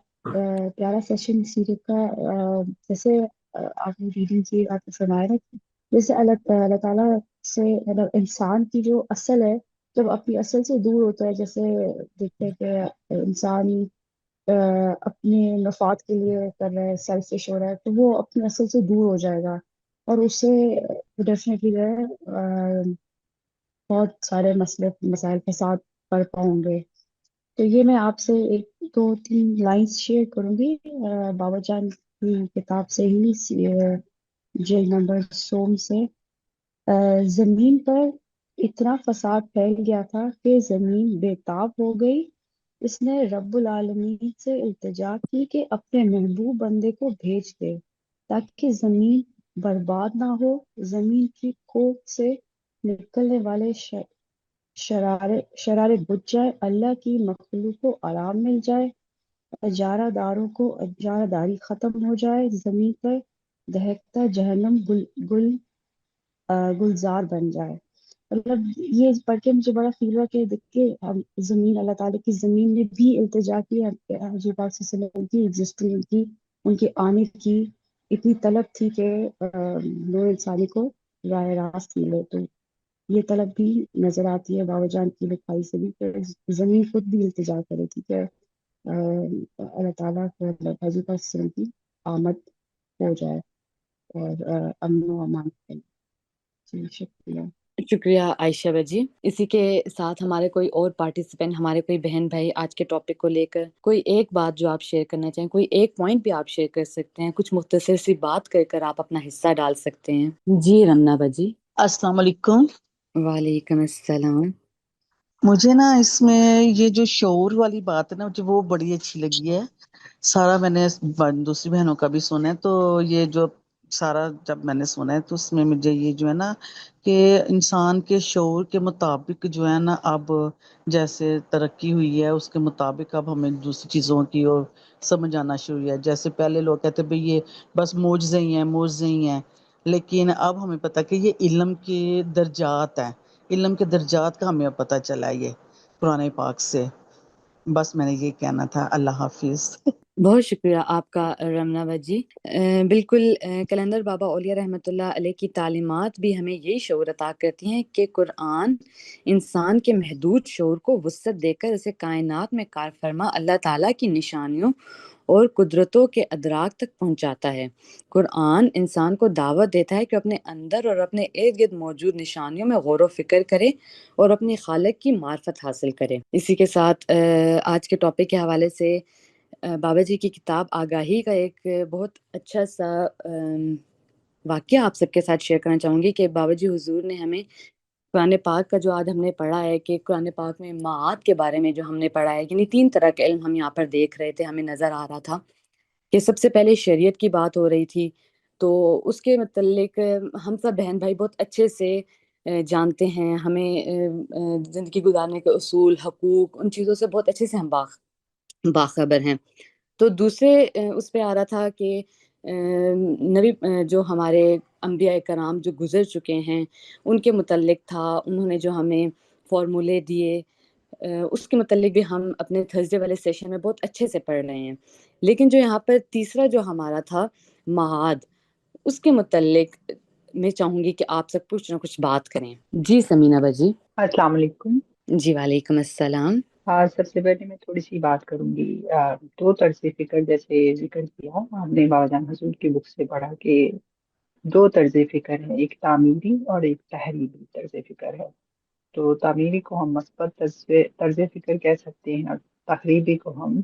پیارا سیشن سیرت کا، جیسے آپ نے ریڈنگ کی، آپ نے فرمایا نا کہ جیسے اللہ تعالیٰ سے مطلب انسان کی جو اصل ہے، جب اپنی اصل سے دور ہوتا ہے، جیسے دیکھتے ہیں کہ انسان اپنے مفاد کے لیے کر رہا ہے، سیلفش ہو رہا ہے، تو وہ اپنی اصل سے دور ہو جائے گا اور اس سے ڈیفینیٹلی جو ہے بہت سارے مسائل فساد برپا ہوں گے۔ تو یہ میں آپ سے 1 2 3 لائنز شیئر کروں گی بابا جان کی کتاب سے ہی، جیل نمبر سوم سے۔ زمین پر اتنا فساد پھیل گیا تھا کہ زمین بےتاب ہو گئی۔ اس نے رب العالمین سے التجا کی کہ اپنے محبوب بندے کو بھیج دے تاکہ زمین برباد نہ ہو۔ زمین کی کوکھ سے نکلنے والے شرارے بجھ جائے، اللہ کی مخلوق کو آرام مل جائے، اجارہ داروں کو اجارہ داری ختم ہو جائے، زمین پر دہکتا جہنم گلزار بن جائے۔ مطلب یہ پڑھ کے مجھے بڑا فیل ہوا کہ دیکھ کے زمین، اللہ تعالیٰ کی زمین نے بھی التجا کی حضور پاک صلی اللہ علیہ وسلم کی ایگزسٹنس کی، ان کے آنے کی اتنی طلب تھی کہ نو انسانی کو راہ راست ملے۔ تو یہ طلب بھی نظر آتی ہے بابا جان کی لکھائی سے بھی کہ زمین خود بھی التجا کرے تھی کہ اللہ تعالیٰ کو حضور پاک صلی اللہ علیہ وسلم کی آمد ہو جائے اور امن و امان پھیلے۔ جی شکریہ۔ شکریہ عائشہ بجی۔ اسی کے ساتھ ہمارے کوئی اور پارٹیسپینٹ، ہمارے کوئی بہن بھائی آج کے ٹاپک کو لے کر کوئی ایک بات جو آپ شیئر کرنا چاہیں، کوئی ایک پوائنٹ بھی آپ شیئر کر سکتے ہیں، کچھ مختصر سی بات کر کر آپ اپنا حصہ ڈال سکتے ہیں۔ جی رمنا بجی۔ السلام علیکم۔ وعلیکم السلام۔ مجھے نا اس میں یہ جو شعور والی بات ہے نا، مجھے وہ بڑی اچھی لگی ہے۔ سارا میں نے دوسری بہنوں کا بھی سنا ہے، تو یہ جو سارا جب میں نے سنا ہے تو اس میں مجھے یہ جو ہے نا کہ انسان کے شعور کے مطابق جو ہے نا اب جیسے ترقی ہوئی ہے اس کے مطابق اب ہمیں دوسری چیزوں کی اور سمجھ آنا شروع ہے۔ جیسے پہلے لوگ کہتے بھئی یہ بس معجزے ہی ہیں، معجزے ہی ہیں، لیکن اب ہمیں پتہ کہ یہ علم کے درجات ہیں، علم کے درجات کا ہمیں پتہ چلا ہے یہ قرآن پاک سے۔ بس میں نے یہ کہنا تھا۔ اللہ حافظ۔ بہت شکریہ آپ کا رمنا بجی۔ بالکل کلندر بابا اولیاء رحمۃ اللہ علیہ کی تعلیمات بھی ہمیں یہی شعور عطا کرتی ہیں کہ قرآن انسان کے محدود شعور کو وسعت دے کر اسے کائنات میں کار فرما اللہ تعالیٰ کی نشانیوں اور قدرتوں کے ادراک تک پہنچاتا ہے۔ قرآن انسان کو دعوت دیتا ہے کہ اپنے اندر اور اپنے ارد گرد موجود نشانیوں میں غور و فکر کرے اور اپنی خالق کی معرفت حاصل کرے۔ اسی کے ساتھ آج کے ٹاپک کے حوالے سے بابا جی کی کتاب آگاہی کا ایک بہت اچھا سا واقعہ آپ سب کے ساتھ شیئر کرنا چاہوں گی کہ بابا جی حضور نے ہمیں قرآن پاک کا جو آج ہم نے پڑھا ہے کہ قرآن پاک میں معاد کے بارے میں جو ہم نے پڑھا ہے، یعنی 3 طرح کا علم ہم یہاں پر دیکھ رہے تھے، ہمیں نظر آ رہا تھا کہ سب سے پہلے شریعت کی بات ہو رہی تھی، تو اس کے متعلق ہم سب بہن بھائی بہت اچھے سے جانتے ہیں، ہمیں زندگی گزارنے کے اصول، حقوق، ان چیزوں سے بہت اچھے سے ہم باخبر ہیں۔ تو دوسرے اس پہ آ رہا تھا کہ نبی جو ہمارے انبیاء کرام جو گزر چکے ہیں ان کے متعلق تھا، انہوں نے جو ہمیں فارمولے دیے اس کے متعلق بھی ہم اپنے تھرسڈے والے سیشن میں بہت اچھے سے پڑھ رہے ہیں۔ لیکن جو یہاں پر تیسرا جو ہمارا تھا معاد، اس کے متعلق میں چاہوں گی کہ آپ سب کچھ نہ کچھ بات کریں۔ جی سمینہ بجی۔ السلام علیکم۔ جی وعلیکم السلام۔ سب سے پہلے میں تھوڑی سی بات کروں گی 2 طرز فکر جیسے ذکر کیا ہم نے بابا جان حضور کی بک سے پڑھا کہ 2 طرز فکر ہے، ایک تعمیری اور ایک تحریری طرز فکر ہے۔ تو تعمیری کو ہم مثبت طرز فکر کہہ سکتے ہیں اور تحریری کو ہم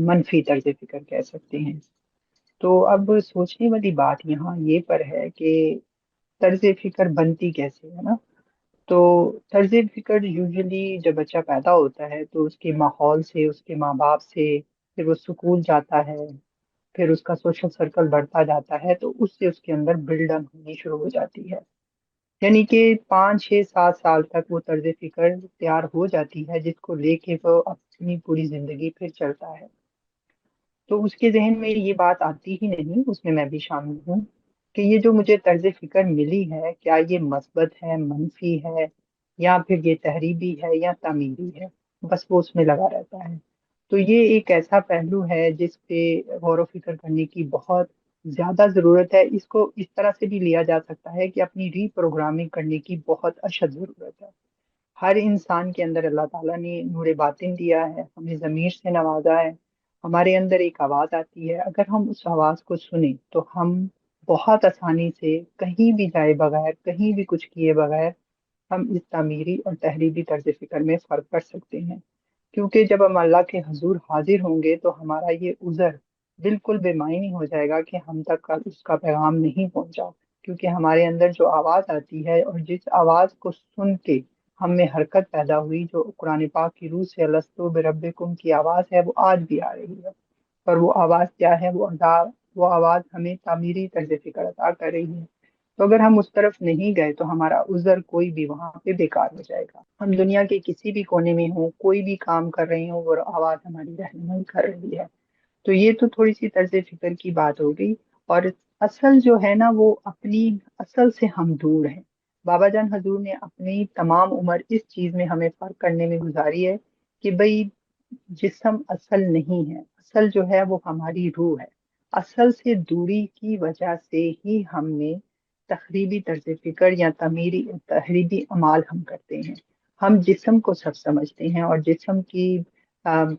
منفی طرز فکر کہہ سکتے ہیں۔ تو اب سوچنے والی بات یہاں یہ پر ہے کہ طرز فکر بنتی کیسے ہے نا۔ تو طرز فکر یوزلی جب بچہ پیدا ہوتا ہے تو اس کے ماحول سے، اس کے ماں باپ سے، پھر وہ اسکول جاتا ہے، پھر اس کا سوشل سرکل بڑھتا جاتا ہے، تو اس سے اس کے اندر بلڈ اپ ہونی شروع ہو جاتی ہے۔ یعنی کہ 5 6 7 سال تک وہ طرز فکر تیار ہو جاتی ہے جس کو لے کے وہ اپنی پوری زندگی پھر چلتا ہے۔ تو اس کے ذہن میں یہ بات آتی ہی نہیں، اس میں بھی شامل ہوں، کہ یہ جو مجھے طرز فکر ملی ہے کیا یہ مثبت ہے، منفی ہے، یا پھر یہ تحریبی ہے یا تعمیری ہے، بس وہ اس میں لگا رہتا ہے۔ تو یہ ایک ایسا پہلو ہے جس پہ غور و فکر کرنے کی بہت زیادہ ضرورت ہے۔ اس کو اس طرح سے بھی لیا جا سکتا ہے کہ اپنی ری پروگرامنگ کرنے کی بہت اشد ضرورت ہے۔ ہر انسان کے اندر اللہ تعالیٰ نے نور باطن دیا ہے، ہمیں ضمیر سے نوازا ہے، ہمارے اندر ایک آواز آتی ہے، اگر ہم اس آواز کو سنیں تو ہم بہت آسانی سے کہیں بھی جائے بغیر، کہیں بھی کچھ کیے بغیر ہم اس تعمیری اور تحریری طرز فکر میں فرق کر سکتے ہیں۔ کیونکہ جب ہم اللہ کے حضور حاضر ہوں گے تو ہمارا یہ عذر بالکل بے معنی ہو جائے گا کہ ہم تک اس کا پیغام نہیں پہنچا۔ کیونکہ ہمارے اندر جو آواز آتی ہے اور جس آواز کو سن کے ہم میں حرکت پیدا ہوئی، جو قرآن پاک کی روح سے الستو بربکم کی آواز ہے، وہ آج بھی آ رہی ہے۔ اور وہ آواز کیا ہے؟ وہ آواز ہمیں تعمیری طرز فکر عطا کر رہی ہے۔ تو اگر ہم اس طرف نہیں گئے تو ہمارا عذر کوئی بھی وہاں پہ بیکار ہو جائے گا۔ ہم دنیا کے کسی بھی کونے میں ہوں، کوئی بھی کام کر رہے ہوں، وہ آواز ہماری رہنمائی کر رہی ہے۔ تو یہ تو تھوڑی سی طرز فکر کی بات ہو گئی۔ اور اصل جو ہے نا، وہ اپنی اصل سے ہم دور ہیں۔ بابا جان حضور نے اپنی تمام عمر اس چیز میں ہمیں فرق کرنے میں گزاری ہے کہ بھئی جسم اصل نہیں ہے، اصل جو ہے وہ ہماری روح ہے۔ اصل سے دوری کی وجہ سے ہی ہم نے تخریبی طرز فکر یا تحریبی اعمال ہم کرتے ہیں۔ ہم جسم کو سب سمجھتے ہیں اور جسم کی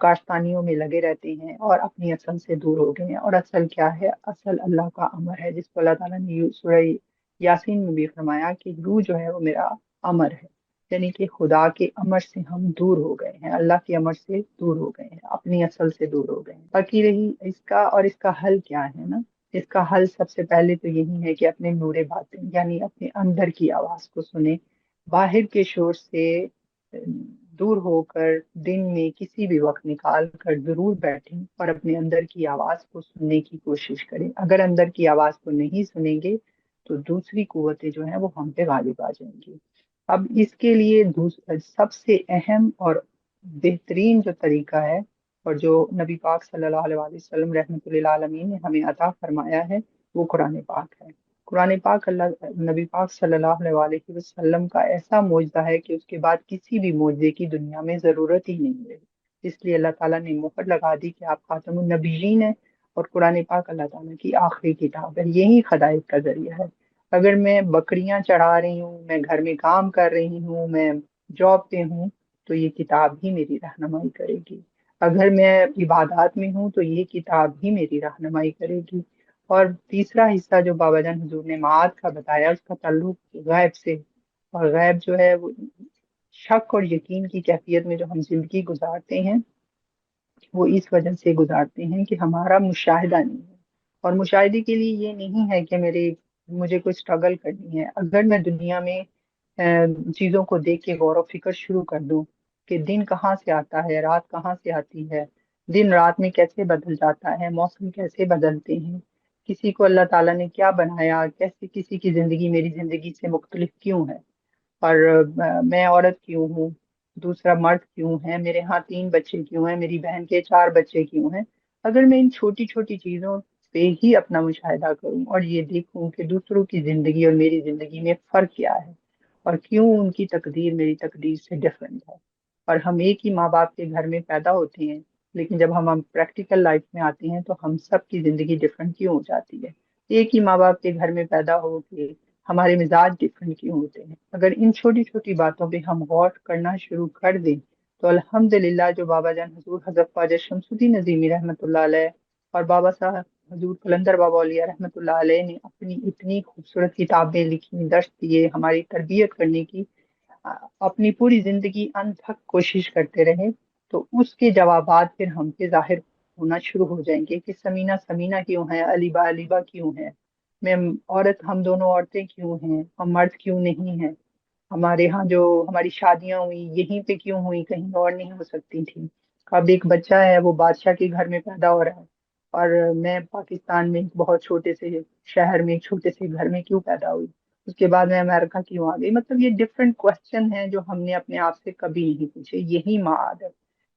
کاشتانیوں میں لگے رہتے ہیں اور اپنی اصل سے دور ہو گئے ہیں۔ اور اصل کیا ہے؟ اصل اللہ کا امر ہے، جس کو اللہ تعالیٰ نے سورہ یاسین میں بھی فرمایا کہ روح جو ہے وہ میرا امر ہے، یعنی کہ خدا کے امر سے ہم دور ہو گئے ہیں، اللہ کے امر سے دور ہو گئے ہیں، اپنی اصل سے دور ہو گئے ہیں۔ باقی رہی اس کا حل کیا ہے نا، اس کا حل سب سے پہلے تو یہی ہے کہ اپنے نور باطن یعنی اپنے اندر کی آواز کو سنیں، باہر کے شور سے دور ہو کر دن میں کسی بھی وقت نکال کر ضرور بیٹھیں اور اپنے اندر کی آواز کو سننے کی کوشش کریں۔ اگر اندر کی آواز کو نہیں سنیں گے تو دوسری قوتیں جو ہیں وہ ہم پہ غالب آ جائیں گی۔ اب اس کے لیے سب سے اہم اور بہترین جو طریقہ ہے اور جو نبی پاک صلی اللہ علیہ وسلم رحمۃ اللہ عالمین نے ہمیں عطا فرمایا ہے، وہ قرآن پاک ہے۔ قرآن پاک نبی پاک صلی اللہ علیہ وسلم کا ایسا معجزہ ہے کہ اس کے بعد کسی بھی معجزے کی دنیا میں ضرورت ہی نہیں ہے۔ اس لیے اللہ تعالیٰ نے مہر لگا دی کہ آپ خاتم النبیین ہیں اور قرآن پاک اللہ تعالیٰ کی آخری کتاب ہے، یہی ہدایت کا ذریعہ ہے۔ اگر میں بکریاں چڑھا رہی ہوں، میں گھر میں کام کر رہی ہوں، میں جاب پہ ہوں، تو یہ کتاب ہی میری رہنمائی کرے گی۔ اگر میں عبادات میں ہوں تو یہ کتاب ہی میری رہنمائی کرے گی۔ اور تیسرا حصہ جو بابا جان حضور نے معاد کا بتایا، اس کا تعلق غیب سے، اور غیب جو ہے وہ شک اور یقین کی کیفیت میں جو ہم زندگی گزارتے ہیں، وہ اس وجہ سے گزارتے ہیں کہ ہمارا مشاہدہ نہیں ہے۔ اور مشاہدے کے لیے یہ نہیں ہے کہ مجھے کوئی سٹرگل کرنی ہے۔ اگر میں دنیا میں چیزوں کو دیکھ کے غور و فکر شروع کر دوں کہ دن کہاں سے آتا ہے، رات کہاں سے آتی ہے، دن رات میں کیسے بدل جاتا ہے، موسم کیسے بدلتے ہیں، کسی کو اللہ تعالیٰ نے کیا بنایا، کیسے کسی کی زندگی میری زندگی سے مختلف کیوں ہے، اور میں عورت کیوں ہوں، دوسرا مرد کیوں ہے، میرے ہاں 3 بچے کیوں ہیں، میری بہن کے 4 بچے کیوں ہیں۔ اگر میں ان چھوٹی چھوٹی چیزوں پہ ہی اپنا مشاہدہ کروں اور یہ دیکھوں کہ دوسروں کی زندگی اور میری زندگی میں فرق کیا ہے اور کیوں ان کی تقدیر میری تقدیر سے ڈفرینٹ ہے، اور ہم ایک ہی ماں باپ کے گھر میں پیدا ہوتے ہیں، لیکن جب ہم پریکٹیکل لائف میں آتے ہیں تو ہم سب کی زندگی ڈفرینٹ کیوں ہو جاتی ہے؟ ایک ہی ماں باپ کے گھر میں پیدا ہو کے ہمارے مزاج ڈفرینٹ کیوں ہوتے ہیں؟ اگر ان چھوٹی چھوٹی باتوں پہ ہم غور کرنا شروع کر دیں تو الحمدللہ جو بابا جان حضور حضرت خواجہ شمس الدین عظیمی رحمۃ اللہ علیہ اور بابا صاحب حضور قلندر بابا اولیاء رحمۃ اللہ علیہ نے اپنی اتنی خوبصورت کتابیں لکھی، درس دیے، ہماری تربیت کرنے کی اپنی پوری زندگی انت تک کوشش کرتے رہے، تو اس کے جوابات پھر ہم پہ ظاہر ہونا شروع ہو جائیں گے کہ سمینہ سمینہ کیوں ہے، علیبا علیبا کیوں ہے، میں عورت، ہم دونوں عورتیں کیوں ہیں، ہم مرد کیوں نہیں ہیں، ہمارے ہاں جو ہماری شادیاں ہوئی یہیں پہ کیوں ہوئی، کہیں اور نہیں ہو سکتی تھی۔ اب ایک بچہ ہے وہ بادشاہ کے گھر میں پیدا ہو رہا ہے اور میں پاکستان میں ایک بہت چھوٹے سے شہر میں ایک چھوٹے سے گھر میں کیوں پیدا ہوئی، اس کے بعد میں امریکہ کیوں آ گئی۔ مطلب یہ ڈفرینٹ کوشچن ہیں جو ہم نے اپنے آپ سے کبھی نہیں پوچھے۔ یہی معاد ہے،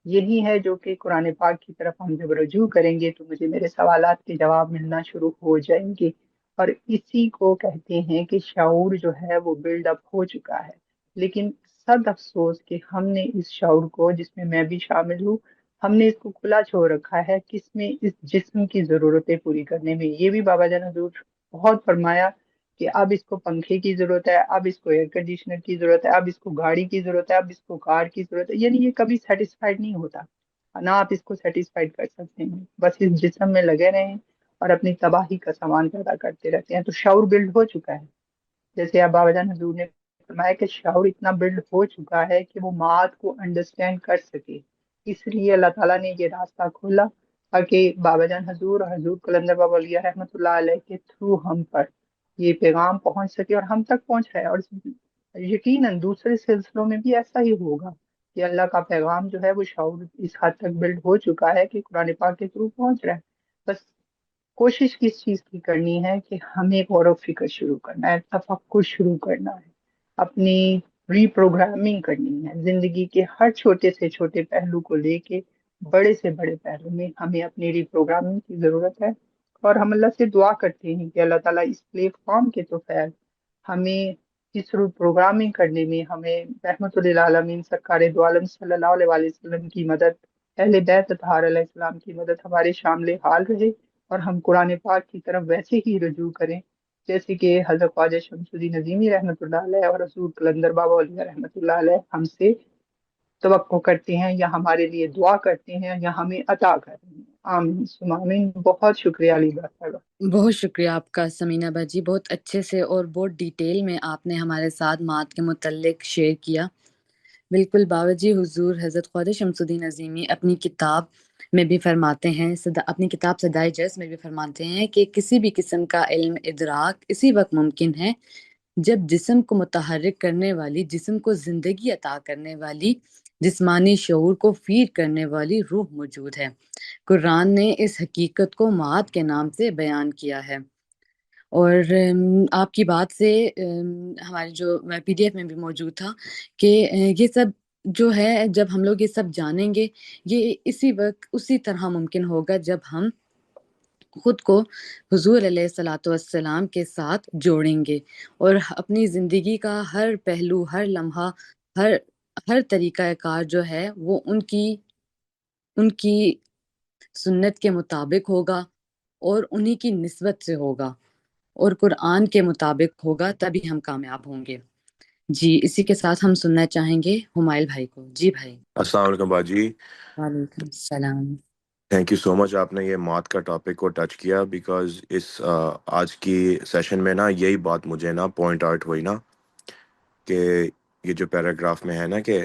یہی ہے جو کہ قرآن پاک کی طرف ہم جب رجوع کریں گے تو مجھے میرے سوالات کے جواب ملنا شروع ہو جائیں گے۔ اور اسی کو کہتے ہیں کہ شعور جو ہے وہ بلڈ اپ ہو چکا ہے، لیکن صد افسوس کہ ہم نے اس شعور کو، جس میں میں بھی شامل ہوں، ہم نے اس کو کھلا چھوڑ رکھا ہے کس میں؟ اس جسم کی ضرورتیں پوری کرنے میں۔ یہ بھی بابا جان حضور بہت فرمایا کہ اب اس کو پنکھے کی ضرورت ہے، اب اس کو ایئر کنڈیشنر کی ضرورت ہے، اب اس کو گاڑی کی ضرورت ہے، اب اس کو کار کی ضرورت ہے۔ یعنی یہ کبھی سیٹسفائیڈ نہیں ہوتا، نہ آپ اس کو سیٹسفائیڈ کر سکتے ہیں، بس اس جسم میں لگے رہیں اور اپنی تباہی کا سامان پیدا کرتے رہتے ہیں۔ تو شعور بلڈ ہو چکا ہے، جیسے اب بابا جان حضور نے فرمایا کہ شعور اتنا بلڈ ہو چکا ہے کہ وہ معاد کو انڈرسٹینڈ کر سکے۔ اس لیے اللہ تعالیٰ نے یہ راستہ کھولا تاکہ بابا جان حضور اور حضور قلندر بابا اولیاء رحمۃ اللہ علیہ کے تھرو ہم پر یہ پیغام پہنچ سکے، اور ہم تک پہنچ رہا ہے، اور یقیناً دوسرے سلسلوں میں بھی ایسا ہی ہوگا کہ اللہ کا پیغام جو ہے وہ شعور اس حد تک بلڈ ہو چکا ہے کہ قرآن پاک کے تھرو پہنچ رہا ہے۔ بس کوشش کس چیز کی کرنی ہے کہ ہمیں غور و فکر شروع کرنا ہے، تفکر شروع کرنا ہے، اپنی ری پروگرامنگ کرنی ہے، زندگی کے ہر چھوٹے سے چھوٹے پہلو کو لے کے بڑے سے بڑے پہلو میں ہمیں اپنی ری پروگرامنگ کی ضرورت ہے۔ اور ہم اللہ سے دعا کرتے ہیں کہ اللہ تعالیٰ اس پلیٹ فارم کے تو خیر ہمیں اس ری پروگرامنگ کرنے میں ہمیں رحمت للعالمین سرکار دو عالم صلی اللہ علیہ وآلہ وسلم کی مدد، اہل بیت اطہار علیہ السلام کی مدد ہمارے شامل حال رہے، اور ہم قرآن پاک کی طرف ویسے ہی رجوع کریں جیسے کہ حضرت خواجہ شمس الدین عظیمی رحمۃ اللہ علیہ اور حضور قلندر بابا اولیاء رحمۃ اللہ علیہ ہم سے توقع کرتے ہیں، یا ہمارے لیے دعا کرتے ہیں، یا ہمیں عطا کرتے ہیں۔ آمین ثم آمین۔ بہت شکریہ علی صاحبہ۔ بہت شکریہ آپ کا سمینہ باجی، بہت اچھے سے اور بہت ڈیٹیل میں آپ نے ہمارے ساتھ مات کے متعلق شیئر کیا۔ بالکل باوجی حضور حضرت خواجہ شمس الدین عظیمی اپنی کتاب میں بھی فرماتے ہیں، اپنی کتاب صدائے جس میں بھی فرماتے ہیں کہ کسی بھی قسم کا علم ادراک اسی وقت ممکن ہے جب جسم کو متحرک کرنے والی، جسم کو زندگی عطا کرنے والی، جسمانی شعور کو فیڈ کرنے والی روح موجود ہے۔ قرآن نے اس حقیقت کو معاد کے نام سے بیان کیا ہے۔ اور آپ کی بات سے ہمارے جو پی ڈی ایف میں بھی موجود تھا کہ یہ سب جو ہے جب ہم لوگ یہ سب جانیں گے، یہ اسی وقت اسی طرح ممکن ہوگا جب ہم خود کو حضور علیہ الصلاۃ والسلام کے ساتھ جوڑیں گے اور اپنی زندگی کا ہر پہلو، ہر لمحہ، ہر طریقہ کار جو ہے وہ ان کی سنت کے مطابق ہوگا اور انہی کی نسبت سے ہوگا اور قرآن کے مطابق ہوگا، تبھی ہم کامیاب ہوں گے۔ جی اسی کے ساتھ ہم سننا چاہیں گے ہمائل بھائی کو۔ جی بھائی۔ السلام علیکم باجی، وعلیکم السلام۔ تھینک یو سو مچ، آپ نے یہ مات کا ٹاپک کو ٹچ کیا، بیکاز آج کی سیشن میں نا یہی بات مجھے نا پوائنٹ آؤٹ ہوئی نا کہ یہ جو پیراگراف میں ہے نا کہ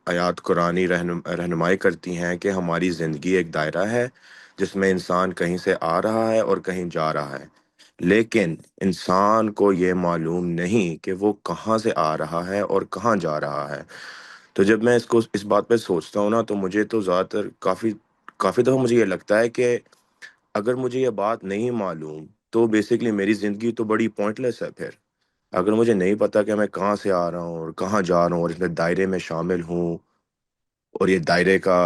آیات قرآنی رہنمائی کرتی ہیں کہ ہماری زندگی ایک دائرہ ہے جس میں انسان کہیں سے آ رہا ہے اور کہیں جا رہا ہے، لیکن انسان کو یہ معلوم نہیں کہ وہ کہاں سے آ رہا ہے اور کہاں جا رہا ہے۔ تو جب میں اس بات پہ سوچتا ہوں نا تو مجھے تو زیادہ تر کافی دفعہ مجھے یہ لگتا ہے کہ اگر مجھے یہ بات نہیں معلوم تو بیسیکلی میری زندگی تو بڑی پوائنٹ لیس ہے۔ پھر اگر مجھے نہیں پتا کہ میں کہاں سے آ رہا ہوں اور کہاں جا رہا ہوں اور اس میں دائرے میں شامل ہوں اور یہ دائرے کا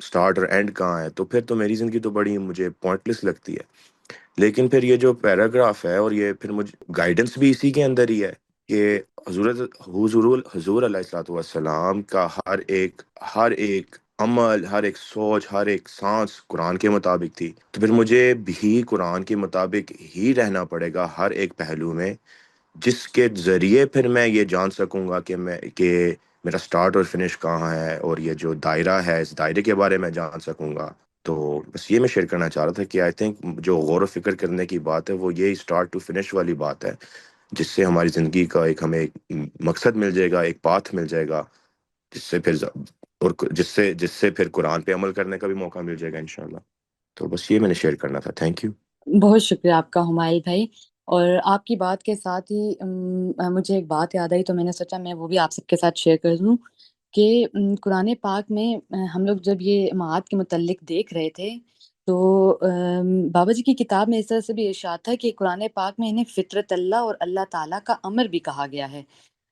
سٹارٹ اور اینڈ کہاں ہے، تو پھر تو میری زندگی تو بڑی مجھے پوائنٹ لیس لگتی ہے۔ لیکن پھر یہ جو پیراگراف ہے اور یہ پھر مجھے گائیڈنس بھی اسی کے اندر ہی ہے کہ حضور علیہ الصلوۃ والسلام کا ہر ایک عمل، ہر ایک سوچ، ہر ایک سانس قرآن کے مطابق تھی، تو پھر مجھے بھی قرآن کے مطابق ہی رہنا پڑے گا ہر ایک پہلو میں، جس کے ذریعے پھر میں یہ جان سکوں گا کہ میرا سٹارٹ اور فنش کہاں ہے، اور یہ جو دائرہ ہے اس دائرے کے بارے میں جان سکوں گا۔ تو بس یہ میں شیئر کرنا چاہ رہا تھا کہ آئی تھنک جو غور و فکر کرنے کی بات ہے وہ یہی سٹارٹ ٹو فنش والی بات ہے، جس سے ہماری زندگی کا ہمیں ایک مقصد مل جائے گا، ایک پاتھ مل جائے گا، جس سے پھر اور جس سے پھر قرآن پہ عمل کرنے کا بھی موقع مل جائے گا انشاءاللہ۔ تو بس یہ میں نے شیئر کرنا تھا۔ Thank you. بہت شکریہ آپ کا ہمائل بھائی۔ اور آپ کی بات کے ساتھ ہی مجھے ایک بات یاد آئی تو میں نے سوچا میں وہ بھی آپ سب کے ساتھ شیئر کر دوں کہ قرآن پاک میں ہم لوگ جب یہ معاد کے متعلق دیکھ رہے تھے تو بابا جی کی کتاب میں اس طرح سے بھی ارشاد تھا کہ قرآن پاک میں انہیں فطرت اللہ اور اللہ تعالیٰ کا امر بھی کہا گیا ہے۔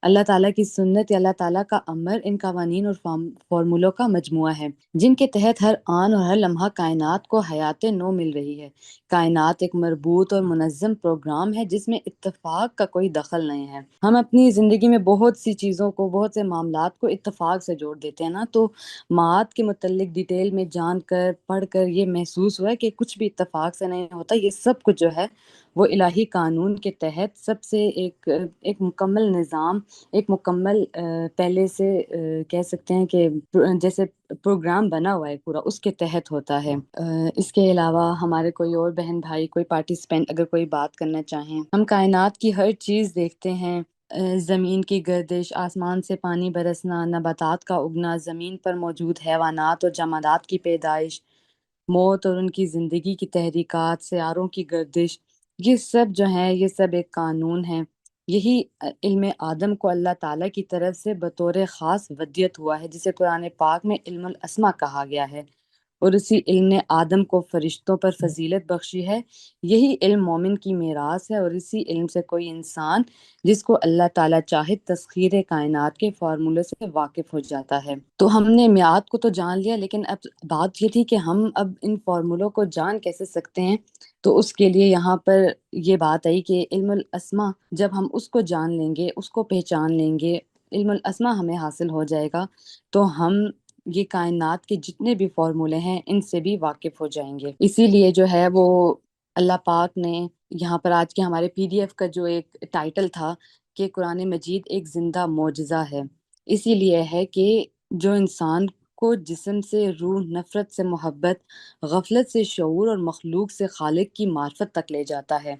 اللہ تعالیٰ کی سنت یا اللہ تعالیٰ کا امر ان قوانین اور فارمولوں کا مجموعہ ہے جن کے تحت ہر آن اور ہر لمحہ کائنات کو حیات نو مل رہی ہے۔ کائنات ایک مربوط اور منظم پروگرام ہے جس میں اتفاق کا کوئی دخل نہیں ہے۔ ہم اپنی زندگی میں بہت سی چیزوں کو، بہت سے معاملات کو اتفاق سے جوڑ دیتے ہیں نا، تو معاد کے متعلق ڈیٹیل میں جان کر پڑھ کر یہ محسوس ہوا کہ کچھ بھی اتفاق سے نہیں ہوتا، یہ سب کچھ جو ہے وہ الہی قانون کے تحت سب سے ایک مکمل نظام، ایک مکمل پہلے سے کہہ سکتے ہیں کہ جیسے پروگرام بنا ہوا ہے پورا، اس کے تحت ہوتا ہے۔ اس کے علاوہ ہمارے کوئی اور بہن بھائی، کوئی پارٹیسپینٹ اگر کوئی بات کرنا چاہیں، ہم کائنات کی ہر چیز دیکھتے ہیں، زمین کی گردش، آسمان سے پانی برسنا، نباتات کا اگنا، زمین پر موجود حیوانات اور جمادات کی پیدائش، موت اور ان کی زندگی کی تحریکات، سیاروں کی گردش، یہ سب جو ہے یہ سب ایک قانون ہے. یہی علم آدم کو اللہ تعالیٰ کی طرف سے بطور خاص ودیت ہوا ہے، جسے قرآن پاک میں علم الاسما کہا گیا ہے، اور اسی علم نے آدم کو فرشتوں پر فضیلت بخشی ہے. یہی علم مومن کی میراث ہے، اور اسی علم سے کوئی انسان جس کو اللہ تعالیٰ چاہے تسخیر کائنات کے فارمولے سے واقف ہو جاتا ہے. تو ہم نے میعاد کو تو جان لیا، لیکن اب بات یہ تھی کہ ہم اب ان فارمولوں کو جان کیسے سکتے ہیں. تو اس کے لیے یہاں پر یہ بات آئی کہ علم الاسما جب ہم اس کو جان لیں گے، اس کو پہچان لیں گے، علم الاسما ہمیں حاصل ہو جائے گا، تو ہم یہ کائنات کے جتنے بھی فارمولے ہیں ان سے بھی واقف ہو جائیں گے. اسی لیے جو ہے وہ اللہ پاک نے یہاں پر آج کے ہمارے PDF کا جو ایک ٹائٹل تھا کہ قرآن مجید ایک زندہ معجزہ ہے، اسی لیے ہے کہ جو انسان کو جسم سے روح، نفرت سے محبت، غفلت سے شعور اور مخلوق سے خالق کی معرفت تک لے جاتا ہے.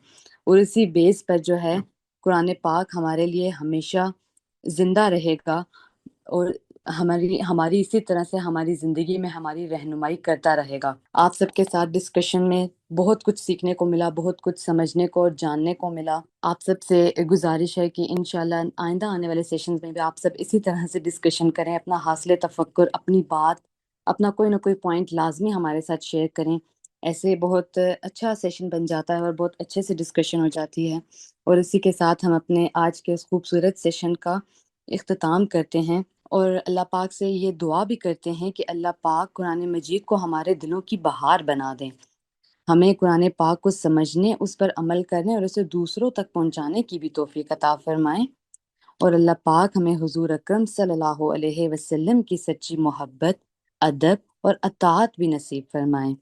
اور اسی بیس پر جو ہے قرآن پاک ہمارے لیے ہمیشہ زندہ رہے گا، اور ہماری اسی طرح سے ہماری زندگی میں ہماری رہنمائی کرتا رہے گا. آپ سب کے ساتھ ڈسکشن میں بہت کچھ سیکھنے کو ملا، بہت کچھ سمجھنے کو اور جاننے کو ملا. آپ سب سے گزارش ہے کہ انشاءاللہ آئندہ آنے والے سیشنز میں بھی آپ سب اسی طرح سے ڈسکشن کریں، اپنا حاصل تفکر، اپنی بات، اپنا کوئی نہ کوئی پوائنٹ لازمی ہمارے ساتھ شیئر کریں. ایسے بہت اچھا سیشن بن جاتا ہے اور بہت اچھے سے ڈسکشن ہو جاتی ہے. اور اسی کے ساتھ ہم اپنے آج کے اس خوبصورت سیشن کا اختتام کرتے ہیں، اور اللہ پاک سے یہ دعا بھی کرتے ہیں کہ اللہ پاک قرآن مجید کو ہمارے دلوں کی بہار بنا دیں، ہمیں قرآن پاک کو سمجھنے، اس پر عمل کرنے اور اسے دوسروں تک پہنچانے کی بھی توفیق عطا فرمائیں. اور اللہ پاک ہمیں حضور اکرم صلی اللہ علیہ وسلم کی سچی محبت، ادب اور اطاعت بھی نصیب فرمائیں.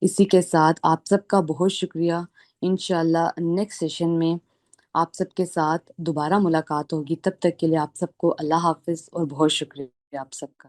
اسی کے ساتھ آپ سب کا بہت شکریہ. انشاءاللہ نیکسٹ سیشن میں آپ سب کے ساتھ دوبارہ ملاقات ہوگی. تب تک کے لیے آپ سب کو اللہ حافظ اور بہت شکریہ آپ سب کا.